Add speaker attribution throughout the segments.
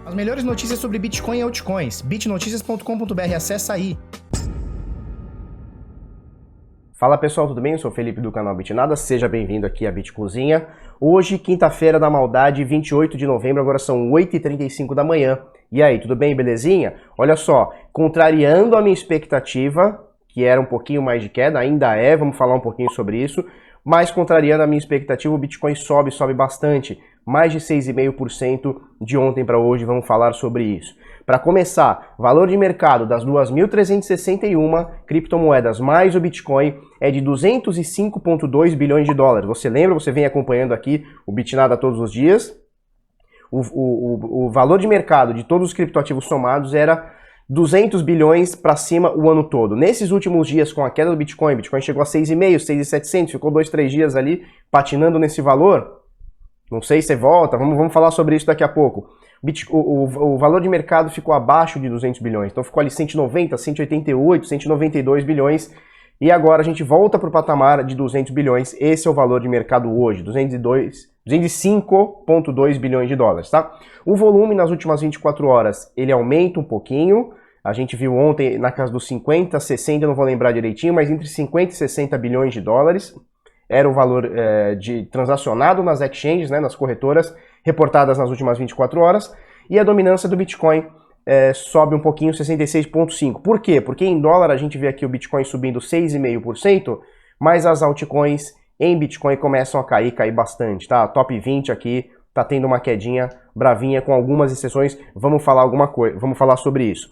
Speaker 1: As melhores notícias sobre Bitcoin e altcoins. bitnoticias.com.br, acessa aí.
Speaker 2: Fala pessoal, tudo bem? Eu sou o Felipe do canal Bitnada, seja bem-vindo aqui à Bitcozinha. Hoje, quinta-feira da maldade, 28 de novembro, agora são 8h35 da manhã. E aí, tudo bem, belezinha? Olha só, contrariando a minha expectativa, que era um pouquinho mais de queda, ainda é, vamos falar um pouquinho sobre isso, mas contrariando a minha expectativa, o Bitcoin sobe bastante, mais de 6,5% de ontem para hoje, vamos falar sobre isso. Para começar, valor de mercado das 2.361 criptomoedas mais o Bitcoin é de 205,2 bilhões de dólares. Você lembra? Você vem acompanhando aqui o Bitnada todos os dias. O valor de mercado de todos os criptoativos somados era 200 bilhões para cima o ano todo. Nesses últimos dias, com a queda do Bitcoin chegou a 6,5, 6,700, ficou 2-3 dias ali patinando nesse valor. Não sei se volta, vamos falar sobre isso daqui a pouco. O valor de mercado ficou abaixo de 200 bilhões, então ficou ali 190, 188, 192 bilhões. E agora a gente volta para o patamar de 200 bilhões, esse é o valor de mercado hoje, 205,2 bilhões de dólares, tá? O volume nas últimas 24 horas, ele aumenta um pouquinho, a gente viu ontem na casa dos 50, 60, não vou lembrar direitinho, mas entre 50 e 60 bilhões de dólares era o valor transacionado nas exchanges, né, nas corretoras, reportadas nas últimas 24 horas, e a dominância do Bitcoin sobe um pouquinho, 66,5%. Por quê? Porque em dólar a gente vê aqui o Bitcoin subindo 6,5%, mas as altcoins em Bitcoin começam a cair bastante, tá? A top 20 aqui tá tendo uma quedinha bravinha com algumas exceções, vamos falar sobre isso.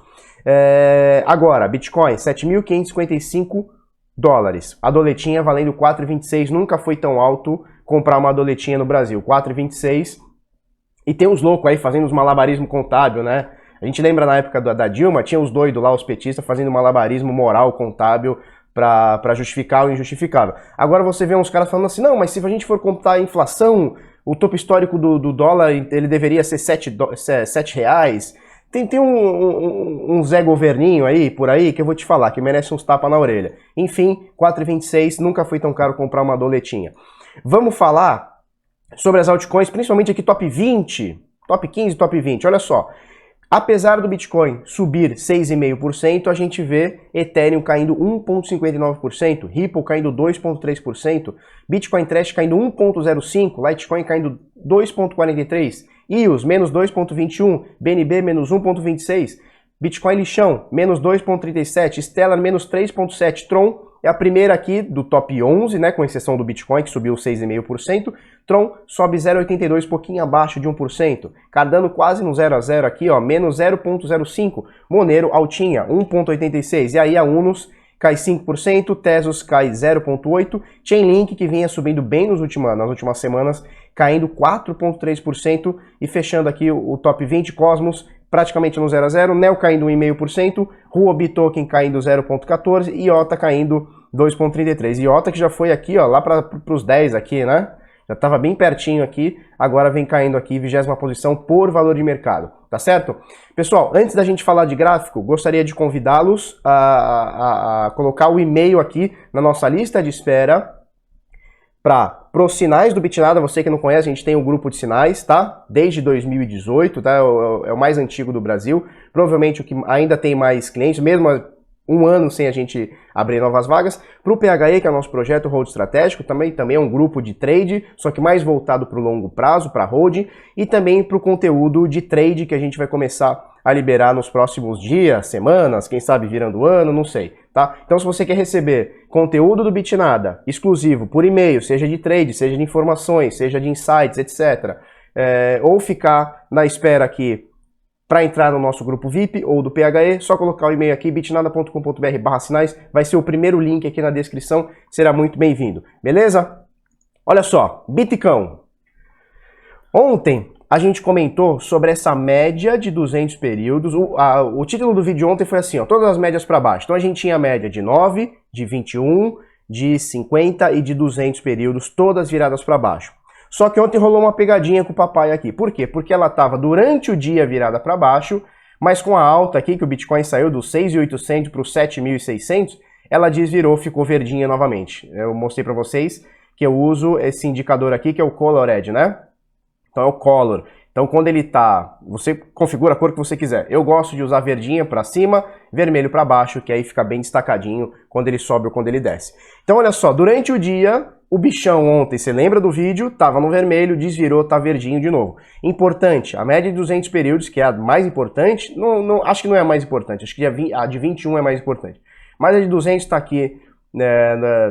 Speaker 2: Agora, Bitcoin, 7.555 dólares. A doletinha valendo 4,26, nunca foi tão alto comprar uma doletinha no Brasil, 4,26. E tem uns loucos aí fazendo os malabarismo contábil, né? A gente lembra na época da Dilma, tinha os doidos lá, os petistas, fazendo malabarismo moral contábil para justificar o injustificável. Agora você vê uns caras falando assim, não, mas se a gente for computar a inflação, o topo histórico do dólar, ele deveria ser 7 reais. Tem um Zé Governinho aí, por aí, que eu vou te falar, que merece uns tapas na orelha. Enfim, 4,26, nunca foi tão caro comprar uma doletinha. Vamos falar sobre as altcoins, principalmente aqui top 20, top 15, top 20, olha só. Apesar do Bitcoin subir 6,5%, a gente vê Ethereum caindo 1,59%, Ripple caindo 2,3%, Bitcoin Trash caindo 1,05%, Litecoin caindo 2,43%, EOS menos 2,21%, BNB menos 1,26%, Bitcoin lixão menos 2,37%, Stellar menos 3,7%, Tron é a primeira aqui do top 11, né, com exceção do Bitcoin, que subiu 6,5%. Tron sobe 0,82%, pouquinho abaixo de 1%. Cardano quase no 0 a 0 aqui, ó, menos 0,05%. Monero altinha, 1,86%. E aí a Unos cai 5%, Tezos cai 0,8%. Chainlink, que vinha subindo bem nas últimas semanas, caindo 4,3%. E fechando aqui o top 20, Cosmos praticamente no 0 a 0, Neo caindo 1,5%, Huobi Token caindo 0,14% e IOTA caindo 2,33%. IOTA que já foi aqui, ó, lá para os 10 aqui, né? Já estava bem pertinho aqui, agora vem caindo aqui, 20ª posição por valor de mercado, tá certo? Pessoal, antes da gente falar de gráfico, gostaria de convidá-los a colocar o e-mail aqui na nossa lista de espera para os sinais do Bitnada. Você que não conhece, a gente tem um grupo de sinais, tá? Desde 2018, tá? É o mais antigo do Brasil. Provavelmente o que ainda tem mais clientes, mesmo um ano sem a gente abrir novas vagas. Para o PHE, que é o nosso projeto Hold Estratégico, também é um grupo de trade, só que mais voltado para o longo prazo, para hold, e também para o conteúdo de trade que a gente vai começar a liberar nos próximos dias, semanas, quem sabe virando o ano, não sei, tá? Então se você quer receber conteúdo do Bitnada exclusivo por e-mail, seja de trade, seja de informações, seja de insights, etc., ou ficar na espera aqui para entrar no nosso grupo VIP ou do PHE, só colocar o e-mail aqui, bitnada.com.br/sinais, vai ser o primeiro link aqui na descrição, será muito bem-vindo, beleza? Olha só, Bitcão. Ontem a gente comentou sobre essa média de 200 períodos, o título do vídeo ontem foi assim, ó, todas as médias para baixo. Então a gente tinha a média de 9, de 21, de 50 e de 200 períodos, todas viradas para baixo. Só que ontem rolou uma pegadinha com o papai aqui. Por quê? Porque ela estava durante o dia virada para baixo, mas com a alta aqui, que o Bitcoin saiu dos 6.800 para os 7.600, ela desvirou, ficou verdinha novamente. Eu mostrei para vocês que eu uso esse indicador aqui, que é o Colored, né? Então é o Color. Então quando ele tá, você configura a cor que você quiser. Eu gosto de usar verdinha para cima, vermelho para baixo, que aí fica bem destacadinho quando ele sobe ou quando ele desce. Então olha só, durante o dia, o bichão ontem, você lembra do vídeo? Tava no vermelho, desvirou, tá verdinho de novo. Importante, a média de 200 períodos, que é a mais importante, acho que não é a mais importante, acho que a de 21 é mais importante. Mas a de 200 tá aqui,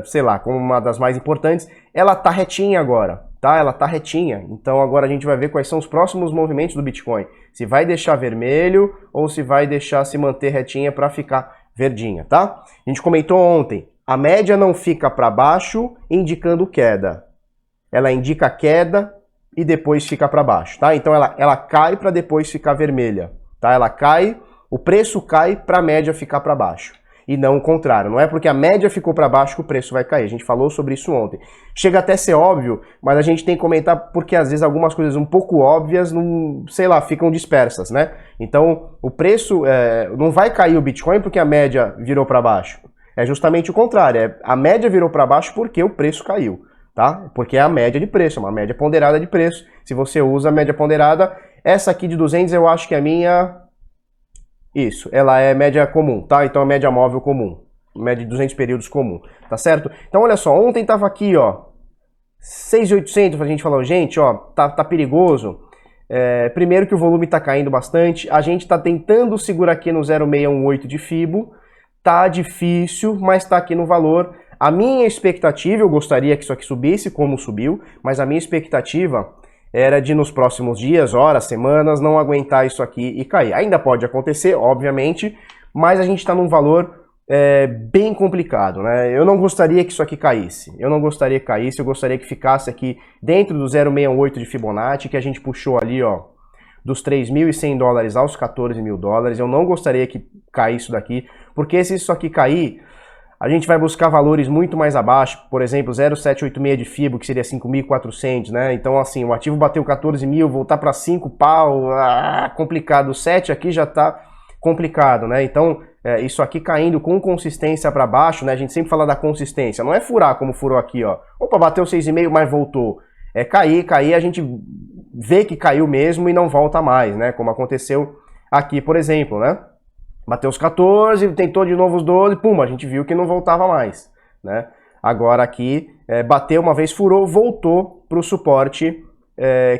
Speaker 2: sei lá, como uma das mais importantes. Ela tá retinha agora. Tá? Ela tá retinha, então agora a gente vai ver quais são os próximos movimentos do Bitcoin. Se vai deixar vermelho ou se vai deixar se manter retinha para ficar verdinha, tá? A gente comentou ontem, a média não fica para baixo indicando queda. Ela indica queda e depois fica para baixo, tá? Então ela cai para depois ficar vermelha, tá? Ela cai, o preço cai para a média ficar para baixo. E não o contrário, não é porque a média ficou para baixo que o preço vai cair, a gente falou sobre isso ontem. Chega até a ser óbvio, mas a gente tem que comentar porque às vezes algumas coisas um pouco óbvias, não, sei lá, ficam dispersas, né? Então o preço não vai cair o Bitcoin porque a média virou para baixo, é justamente o contrário, a média virou para baixo porque o preço caiu, tá? Porque é a média de preço, é uma média ponderada de preço, se você usa a média ponderada, essa aqui de 200 eu acho que é a minha... Isso, ela é média comum, tá? Então é média móvel comum, média de 200 períodos comum, tá certo? Então olha só, ontem tava aqui, ó, 6.800, a gente falou, gente, ó, tá perigoso. Primeiro que o volume tá caindo bastante, a gente tá tentando segurar aqui no 0,618 de Fibo, tá difícil, mas tá aqui no valor. A minha expectativa, eu gostaria que isso aqui subisse, como subiu, mas a minha expectativa... era de nos próximos dias, horas, semanas, não aguentar isso aqui e cair. Ainda pode acontecer, obviamente, mas a gente está num valor bem complicado, né? Eu não gostaria que isso aqui caísse. Eu não gostaria que caísse, eu gostaria que ficasse aqui dentro do 0,68 de Fibonacci, que a gente puxou ali, ó, dos 3.100 dólares aos 14.000 dólares. Eu não gostaria que caísse isso daqui, porque se isso aqui cair... a gente vai buscar valores muito mais abaixo, por exemplo, 0,786 de Fibo, que seria 5.400, né? Então, assim, o ativo bateu 14.000, voltar para 5 pau, complicado. O 7 aqui já tá complicado, né? Então, isso aqui caindo com consistência para baixo, né? A gente sempre fala da consistência, não é furar como furou aqui, ó. Opa, bateu 6,5, mas voltou. É cair, a gente vê que caiu mesmo e não volta mais, né? Como aconteceu aqui, por exemplo, né? Bateu os 14, tentou de novo os 12, pum, a gente viu que não voltava mais, né? Agora aqui, bateu uma vez, furou, voltou para o suporte,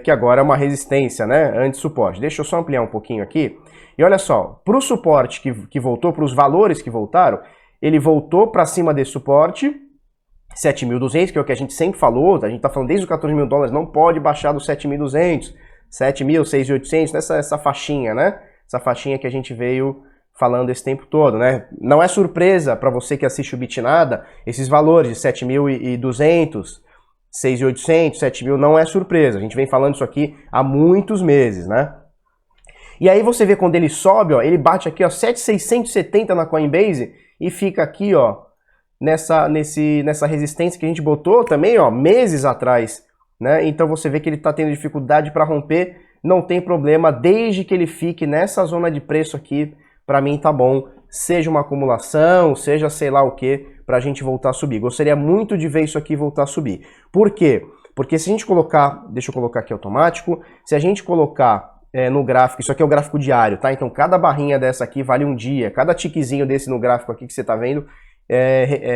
Speaker 2: que agora é uma resistência, né? Anti-suporte. Deixa eu só ampliar um pouquinho aqui. E olha só, para o suporte que voltou, para os valores que voltaram, ele voltou para cima desse suporte, 7.200, que é o que a gente sempre falou, a gente está falando desde os 14.000 dólares, não pode baixar dos 7.200, 7.000, 6.800, essa faixinha, né? Essa faixinha que a gente veio... falando esse tempo todo, né? Não é surpresa para você que assiste o Bitnada, esses valores de 7.200, 6.800, 7.000, não é surpresa. A gente vem falando isso aqui há muitos meses, né? E aí você vê quando ele sobe, ó, ele bate aqui, ó, 7.670 na Coinbase e fica aqui, ó, nessa resistência que a gente botou também, ó, meses atrás, né? Então você vê que ele tá tendo dificuldade para romper, não tem problema, desde que ele fique nessa zona de preço aqui, para mim tá bom, seja uma acumulação, seja sei lá o que, pra gente voltar a subir. Gostaria muito de ver isso aqui voltar a subir. Por quê? Porque se a gente colocar, deixa eu colocar aqui automático, se a gente colocar no gráfico, isso aqui é o gráfico diário, tá? Então cada barrinha dessa aqui vale um dia, cada tiquezinho desse no gráfico aqui que você tá vendo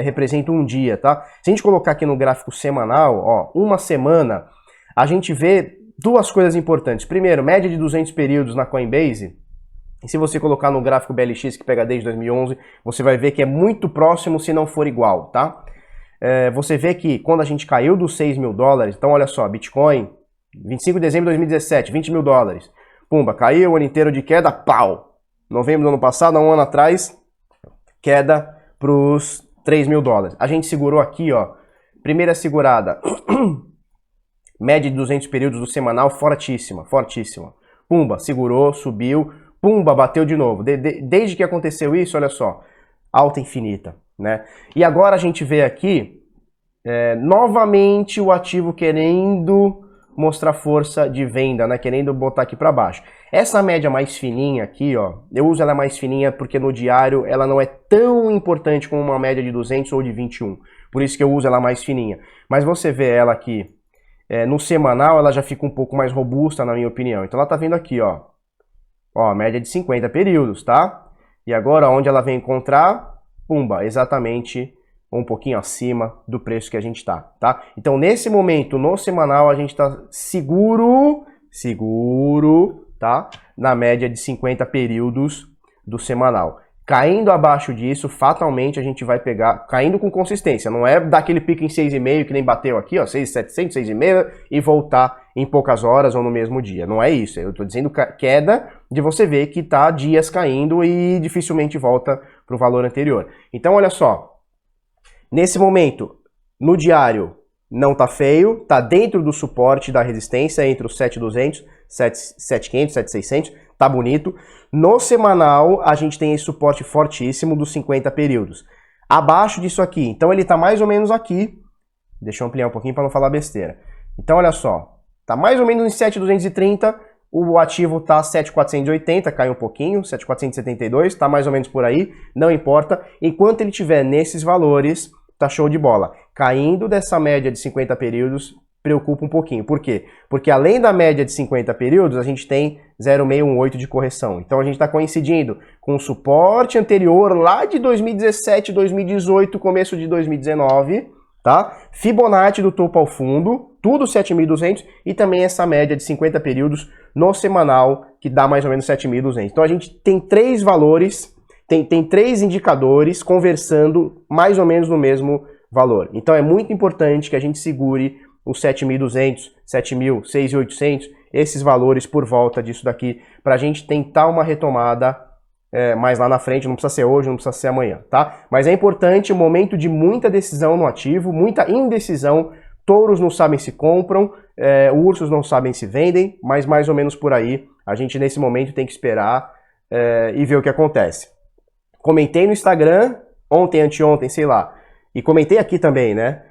Speaker 2: representa um dia, tá? Se a gente colocar aqui no gráfico semanal, ó, uma semana, a gente vê duas coisas importantes. Primeiro, média de 200 períodos na Coinbase. E se você colocar no gráfico BLX que pega desde 2011, você vai ver que é muito próximo se não for igual, tá? Você vê que quando a gente caiu dos 6.000 dólares, então olha só, Bitcoin, 25 de dezembro de 2017, 20.000 dólares. Pumba, caiu o ano inteiro de queda, pau! Novembro do ano passado, há um ano atrás, queda para os 3.000 dólares. A gente segurou aqui, ó, primeira segurada, média de 200 períodos do semanal, fortíssima, fortíssima. Pumba, segurou, subiu, pumba, bateu de novo. Desde que aconteceu isso, olha só, alta infinita, né? E agora a gente vê aqui, novamente o ativo querendo mostrar força de venda, né? Querendo botar aqui para baixo. Essa média mais fininha aqui, ó, eu uso ela mais fininha porque no diário ela não é tão importante como uma média de 200 ou de 21. Por isso que eu uso ela mais fininha. Mas você vê ela aqui, no semanal ela já fica um pouco mais robusta, na minha opinião. Então ela tá vindo aqui, ó. Ó, média de 50 períodos, tá? E agora onde ela vem encontrar? Pumba, exatamente um pouquinho acima do preço que a gente tá? Então nesse momento, no semanal, a gente tá seguro, tá? Na média de 50 períodos do semanal. Caindo abaixo disso, fatalmente a gente vai pegar, caindo com consistência, não é daquele pico em 6,5 que nem bateu aqui, ó, 6,700, 6,5 e voltar em poucas horas ou no mesmo dia. Não é isso, eu tô dizendo queda de você ver que tá dias caindo e dificilmente volta para o valor anterior. Então olha só, nesse momento, no diário não tá feio, tá dentro do suporte da resistência entre os 7,200, 7,500, 7,600, tá bonito. No semanal, a gente tem esse suporte fortíssimo dos 50 períodos. Abaixo disso aqui, então ele tá mais ou menos aqui. Deixa eu ampliar um pouquinho para não falar besteira. Então olha só, tá mais ou menos em 7,230, o ativo tá 7,480, cai um pouquinho, 7,472, tá mais ou menos por aí, não importa. Enquanto ele estiver nesses valores, tá show de bola. Caindo dessa média de 50 períodos, preocupa um pouquinho. Por quê? Porque além da média de 50 períodos, a gente tem 0,618 de correção. Então a gente está coincidindo com o suporte anterior lá de 2017, 2018, começo de 2019, tá? Fibonacci do topo ao fundo, tudo 7.200 e também essa média de 50 períodos no semanal, que dá mais ou menos 7.200. Então a gente tem três valores, tem três indicadores conversando mais ou menos no mesmo valor. Então é muito importante que a gente segure os 7.200, 7.000, 6.800, esses valores por volta disso daqui, para a gente tentar uma retomada mais lá na frente, não precisa ser hoje, não precisa ser amanhã, tá? Mas é importante, um momento de muita decisão no ativo, muita indecisão, touros não sabem se compram, ursos não sabem se vendem, mas mais ou menos por aí, a gente nesse momento tem que esperar e ver o que acontece. Comentei no Instagram, ontem, anteontem, sei lá, e comentei aqui também, né?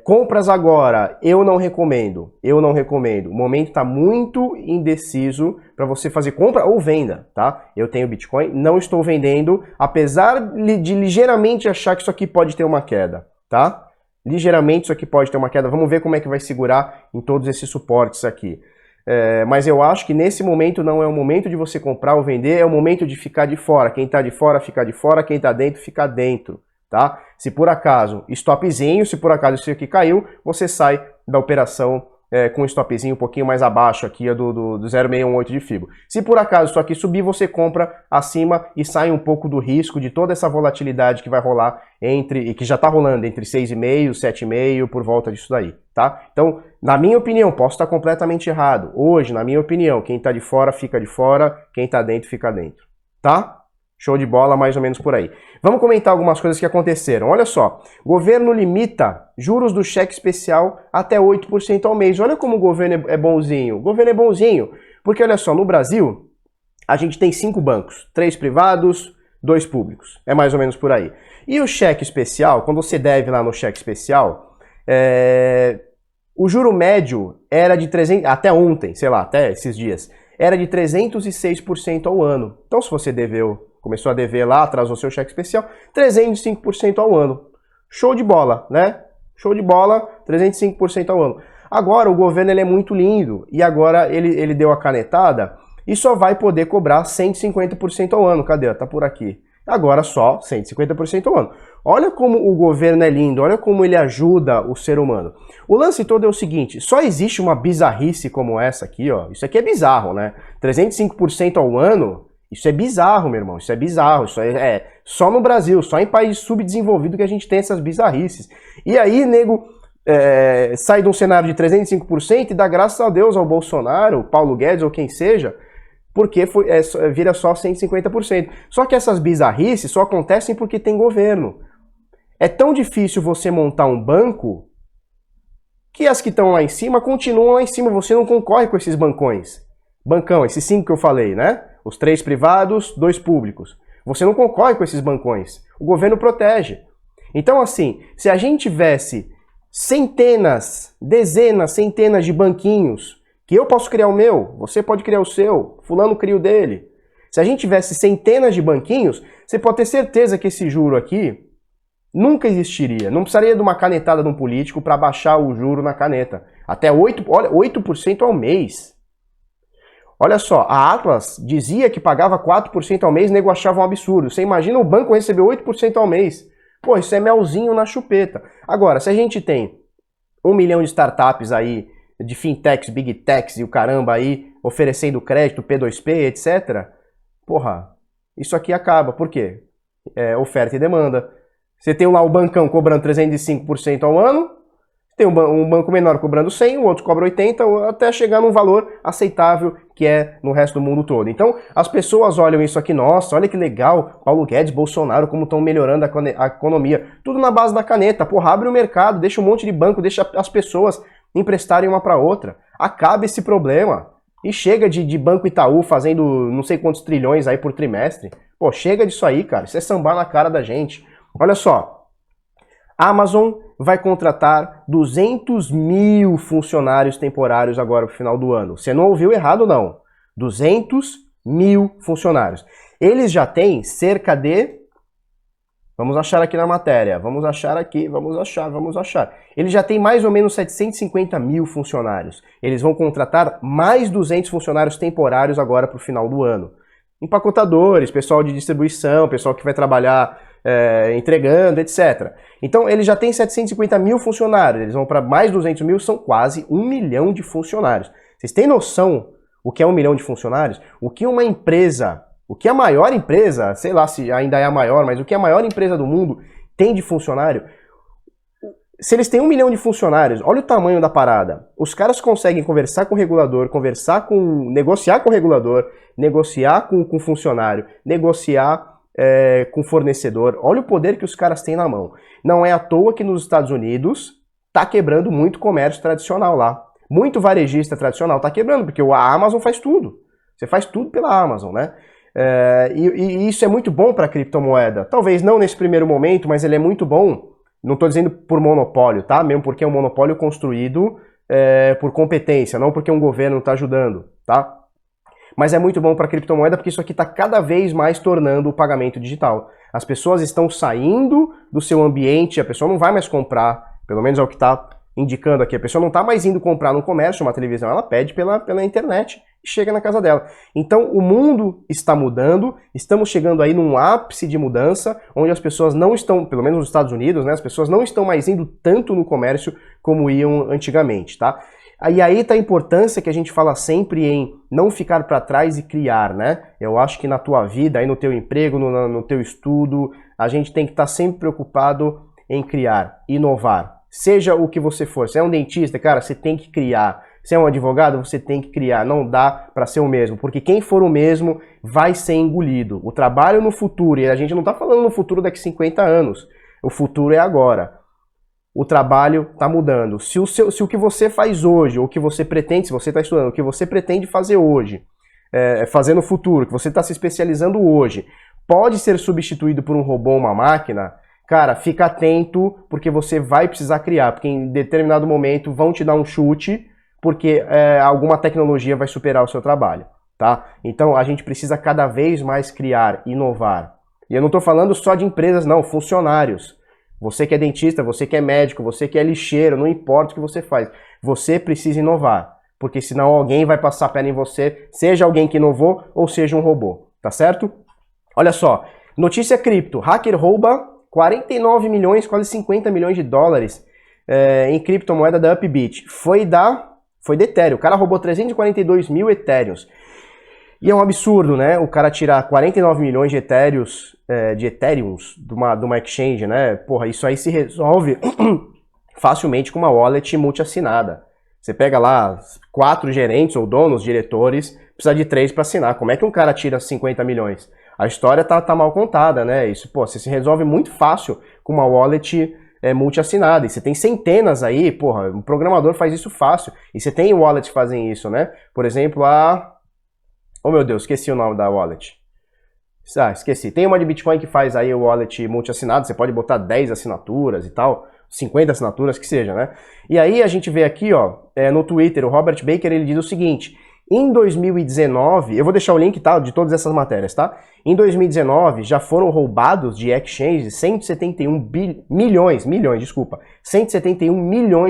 Speaker 2: Compras agora, eu não recomendo. O momento está muito indeciso para você fazer compra ou venda, tá? Eu tenho Bitcoin, não estou vendendo, apesar de ligeiramente achar que isso aqui pode ter uma queda, tá? Ligeiramente isso aqui pode ter uma queda, vamos ver como é que vai segurar em todos esses suportes aqui. Mas eu acho que nesse momento não é o momento de você comprar ou vender, é o momento de ficar de fora. Quem está de fora, fica de fora, quem está dentro, fica dentro. Tá? Se por acaso, stopzinho, se por acaso isso aqui caiu, você sai da operação com um stopzinho um pouquinho mais abaixo aqui do 0,618 de Fibo. Se por acaso isso aqui subir, você compra acima e sai um pouco do risco de toda essa volatilidade que vai rolar e que já está rolando entre 6,5 e 7,5 por volta disso daí, tá? Então, na minha opinião, posso estar completamente errado. Hoje, na minha opinião, quem está de fora fica de fora, quem está dentro fica dentro, tá? Show de bola, mais ou menos por aí. Vamos comentar algumas coisas que aconteceram. Olha só, governo limita juros do cheque especial até 8% ao mês. Olha como o governo é bonzinho. O governo é bonzinho, porque olha só, no Brasil, a gente tem 5 bancos, 3 privados, 2 públicos. É mais ou menos por aí. E o cheque especial, quando você deve lá no cheque especial, o juro médio era de 300, até ontem, sei lá, até esses dias, era de 306% ao ano. Então se você começou a dever lá, atrasou seu cheque especial, 305% ao ano. Show de bola, né? Show de bola, 305% ao ano. Agora o governo ele é muito lindo e agora ele deu a canetada e só vai poder cobrar 150% ao ano. Cadê? Tá por aqui. Agora só 150% ao ano. Olha como o governo é lindo, olha como ele ajuda o ser humano. O lance todo é o seguinte, só existe uma bizarrice como essa aqui, ó. Isso aqui é bizarro, né? 305% ao ano, isso é bizarro, meu irmão, isso é bizarro. Isso é só no Brasil, só em país subdesenvolvido que a gente tem essas bizarrices. E aí, nego, sai de um cenário de 305% e dá graças a Deus ao Bolsonaro, Paulo Guedes ou quem seja, porque vira só 150%. Só que essas bizarrices só acontecem porque tem governo. É tão difícil você montar um banco que as que estão lá em cima continuam lá em cima. Você não concorre com esses bancões. Bancão, esses 5 que eu falei, né? Os 3 privados, 2 públicos. Você não concorre com esses bancões. O governo protege. Então, assim, se a gente tivesse centenas, dezenas, centenas de banquinhos, que eu posso criar o meu, você pode criar o seu, fulano cria o dele. Se a gente tivesse centenas de banquinhos, você pode ter certeza que esse juro aqui nunca existiria. Não precisaria de uma canetada de um político para baixar o juro na caneta. Até 8% ao mês. Olha só, a Atlas dizia que pagava 4% ao mês, nego achava um absurdo. Você imagina o banco receber 8% ao mês. Pô, isso é melzinho na chupeta. Agora, se a gente tem 1 milhão de startups aí, de fintechs, big techs e o caramba aí, oferecendo crédito, P2P, etc. Porra, isso aqui acaba. Por quê? Oferta e demanda. Você tem lá o bancão cobrando 305% ao ano, tem um banco menor cobrando 100, o outro cobra 80, até chegar num valor aceitável que é no resto do mundo todo. Então, as pessoas olham isso aqui, nossa, olha que legal, Paulo Guedes, Bolsonaro, como estão melhorando a economia. Tudo na base da caneta. Porra, abre o mercado, deixa um monte de banco, deixa as pessoas emprestarem uma para outra. Acaba esse problema. E chega de Banco Itaú fazendo não sei quantos trilhões aí por trimestre. Pô, chega disso aí, cara. Isso é sambar na cara da gente. Olha só. Amazon vai contratar 200 mil funcionários temporários agora pro final do ano. Você não ouviu errado, não. 200 mil funcionários. Eles já têm cerca de... Vamos achar aqui na matéria. Vamos achar aqui. Vamos achar. Eles já têm mais ou menos 750 mil funcionários. Eles vão contratar mais 200 funcionários temporários agora pro final do ano. Empacotadores, pessoal de distribuição, pessoal que vai trabalhar entregando, etc. Então, eles já têm 750 mil funcionários, eles vão para mais 200 mil, são quase 1 milhão de funcionários. Vocês têm noção o que é 1 milhão de funcionários? O que uma empresa, o que a maior empresa, sei lá se ainda é a maior, mas o que a maior empresa do mundo tem de funcionário? Se eles têm 1 milhão de funcionários, olha o tamanho da parada. Os caras conseguem conversar com o regulador, negociar com o regulador, negociar com o funcionário, negociar com o fornecedor. Olha o poder que os caras têm na mão. Não é à toa que nos Estados Unidos tá quebrando muito comércio tradicional lá. Muito varejista tradicional tá quebrando, porque a Amazon faz tudo. Você faz tudo pela Amazon, né? E isso é muito bom para a criptomoeda. Talvez não nesse primeiro momento, mas ele é muito bom. Não estou dizendo por monopólio, tá? Mesmo porque é um monopólio construído por competência, não porque um governo está ajudando, tá? Mas é muito bom para a criptomoeda porque isso aqui está cada vez mais tornando o pagamento digital. As pessoas estão saindo do seu ambiente, a pessoa não vai mais comprar, pelo menos é o que está indicando aqui, a pessoa não está mais indo comprar no comércio uma televisão, ela pede pela internet e chega na casa dela. Então o mundo está mudando, estamos chegando aí num ápice de mudança, onde as pessoas não estão, pelo menos nos Estados Unidos, né, as pessoas não estão mais indo tanto no comércio como iam antigamente, tá? E aí tá a importância que a gente fala sempre em não ficar para trás e criar, né? Eu acho que na tua vida, aí no teu emprego, no teu estudo, a gente tem que estar sempre preocupado em criar, inovar. Seja o que você for, se é um dentista, cara, você tem que criar. Se é um advogado, você tem que criar. Não dá para ser o mesmo, porque quem for o mesmo vai ser engolido. O trabalho no futuro, e a gente não tá falando no futuro daqui 50 anos, o futuro é agora. O trabalho está mudando. Se o que você faz hoje, ou o que você pretende, se você está estudando, o que você pretende fazer hoje, fazer no futuro, que você está se especializando hoje, pode ser substituído por um robô ou uma máquina, cara, fica atento, porque você vai precisar criar, porque em determinado momento vão te dar um chute, porque alguma tecnologia vai superar o seu trabalho, tá? Então a gente precisa cada vez mais criar, inovar. E eu não estou falando só de empresas, não, funcionários. Você que é dentista, você que é médico, você que é lixeiro, não importa o que você faz. Você precisa inovar, porque senão alguém vai passar a perna em você, seja alguém que inovou ou seja um robô, tá certo? Olha só, notícia cripto, hacker rouba 49 milhões, quase 50 milhões de dólares em criptomoeda da Upbit. Foi da Ethereum, o cara roubou 342 mil Ethereums. E é um absurdo, né? O cara tirar 49 milhões de Ethereums de uma exchange, né? Porra, isso aí se resolve facilmente com uma wallet multi-assinada. Você pega lá 4 gerentes ou donos, diretores, precisa de 3 para assinar. Como é que um cara tira 50 milhões? A história tá mal contada, né? Isso, pô, você se resolve muito fácil com uma wallet multi-assinada. E você tem centenas aí, porra, um programador faz isso fácil. E você tem wallets que fazem isso, né? Por exemplo, oh meu Deus, esqueci o nome da wallet. Esqueci. Tem uma de Bitcoin que faz aí o wallet multi-assinado, você pode botar 10 assinaturas e tal, 50 assinaturas, que seja, né? E aí a gente vê aqui, ó, no Twitter, o Robert Baker, ele diz o seguinte: em 2019, eu vou deixar o link, tá, de todas essas matérias, tá? Em 2019, já foram roubados de exchanges 171 milhões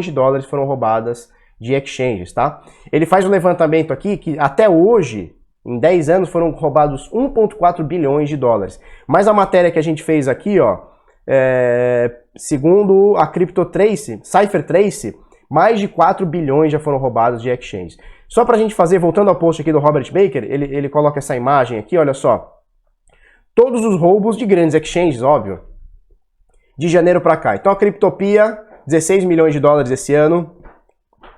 Speaker 2: de dólares foram roubadas de exchanges, tá? Ele faz um levantamento aqui que até hoje, em 10 anos, foram roubados 1,4 bilhões de dólares. Mas a matéria que a gente fez aqui, ó, segundo a CryptoTrace, CipherTrace, mais de 4 bilhões já foram roubados de exchanges. Só pra gente fazer, voltando ao post aqui do Robert Baker, ele coloca essa imagem aqui, olha só. Todos os roubos de grandes exchanges, óbvio, de janeiro pra cá. Então a Cryptopia, 16 milhões de dólares esse ano.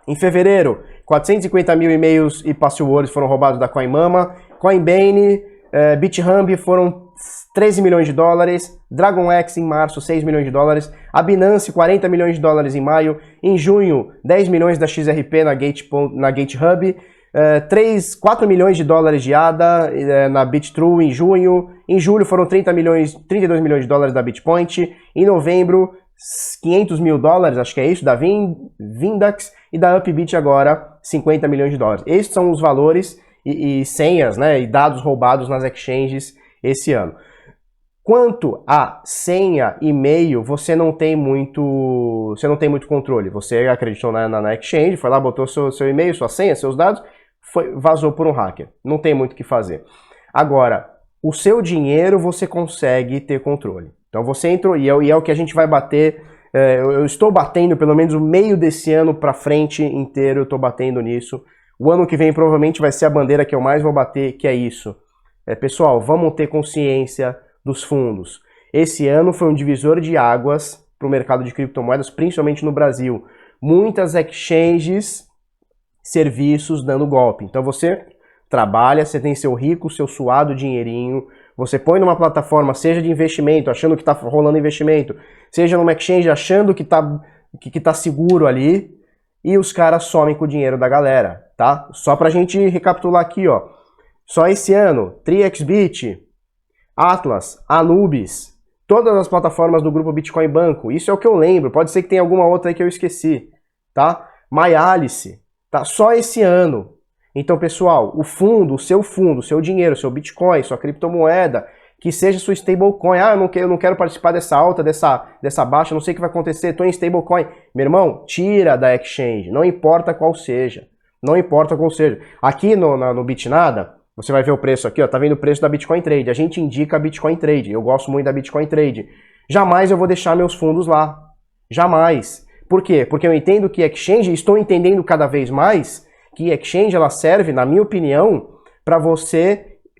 Speaker 2: Em fevereiro, 450 mil e-mails e passwords foram roubados da CoinMama. Coinbase, BitHub foram 13 milhões de dólares. DragonX em março, 6 milhões de dólares. A Binance, 40 milhões de dólares em maio. Em junho, 10 milhões da XRP na GateHub. 4 milhões de dólares de ADA na BitTrue em junho. Em julho foram 32 milhões de dólares da Bitpoint. Em novembro, 500 mil dólares, acho que é isso, da Vindax. E da Upbit agora, 50 milhões de dólares. Esses são os valores e senhas, né, e dados roubados nas exchanges esse ano. Quanto a senha, e-mail, você não tem muito controle. Você acreditou na exchange, foi lá, botou seu e-mail, sua senha, seus dados, vazou por um hacker. Não tem muito o que fazer. Agora, o seu dinheiro você consegue ter controle. Então você entrou, e é o que a gente vai bater. Eu estou batendo pelo menos o meio desse ano para frente inteiro, eu estou batendo nisso. O ano que vem provavelmente vai ser a bandeira que eu mais vou bater, que é isso. Pessoal, vamos ter consciência dos fundos. Esse ano foi um divisor de águas para o mercado de criptomoedas, principalmente no Brasil. Muitas exchanges, serviços dando golpe. Então você trabalha, você tem seu rico, seu suado dinheirinho, você põe numa plataforma, seja de investimento, achando que está rolando investimento, seja numa exchange achando que tá seguro ali, e os caras somem com o dinheiro da galera, tá? Só pra gente recapitular aqui, ó. Só esse ano, 3xBit, Atlas, Anubis, todas as plataformas do grupo Bitcoin Banco, isso é o que eu lembro, pode ser que tenha alguma outra aí que eu esqueci, tá? MyAlice, tá? Só esse ano. Então, pessoal, o seu dinheiro, seu Bitcoin, sua criptomoeda, que seja sua stablecoin. Ah, eu não quero participar dessa alta, dessa baixa, não sei o que vai acontecer, estou em stablecoin. Meu irmão, tira da exchange, não importa qual seja. Não importa qual seja. Aqui no Bitnada, você vai ver o preço aqui, ó, tá vendo o preço da Bitcoin Trade. A gente indica a Bitcoin Trade, eu gosto muito da Bitcoin Trade. Jamais eu vou deixar meus fundos lá. Jamais. Por quê? Porque eu entendo que exchange, estou entendendo cada vez mais que exchange ela serve, na minha opinião, para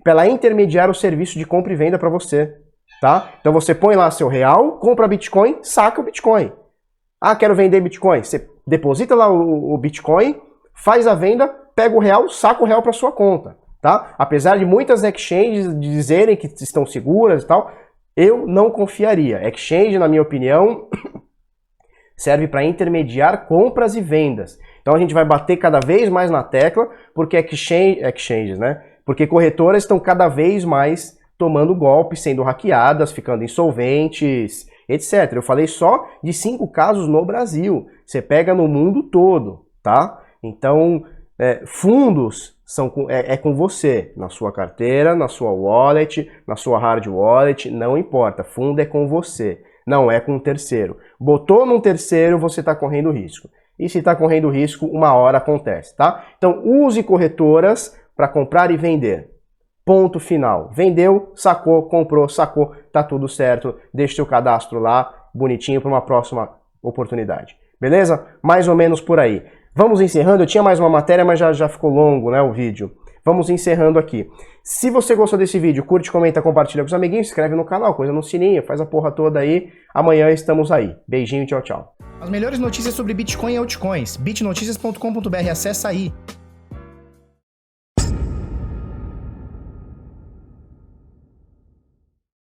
Speaker 2: ela intermediar o serviço de compra e venda para você, tá? Então você põe lá seu real, compra Bitcoin, saca o Bitcoin. Ah, quero vender Bitcoin. Você deposita lá o Bitcoin, faz a venda, pega o real, saca o real para sua conta, tá? Apesar de muitas exchanges dizerem que estão seguras e tal, eu não confiaria. Exchange, na minha opinião, serve para intermediar compras e vendas. Então a gente vai bater cada vez mais na tecla, porque exchanges, né? Porque corretoras estão cada vez mais tomando golpe, sendo hackeadas, ficando insolventes, etc. Eu falei só de 5 casos no Brasil. Você pega no mundo todo, tá? Então, fundos é com você, na sua carteira, na sua wallet, na sua hard wallet, não importa. Fundo é com você, não é com um terceiro. Botou num terceiro, você está correndo risco. E se está correndo risco, uma hora acontece, tá? Então, use corretoras para comprar e vender. Ponto final. Vendeu, sacou, comprou, sacou, tá tudo certo. Deixe seu cadastro lá, bonitinho, para uma próxima oportunidade. Beleza? Mais ou menos por aí. Vamos encerrando. Eu tinha mais uma matéria, mas já ficou longo, né, o vídeo. Vamos encerrando aqui. Se você gostou desse vídeo, curte, comenta, compartilha com os amiguinhos, se inscreve no canal, coisa no sininho, faz a porra toda aí. Amanhã estamos aí. Beijinho, tchau, tchau.
Speaker 1: As melhores notícias sobre Bitcoin e altcoins. bitnoticias.com.br, acessa aí.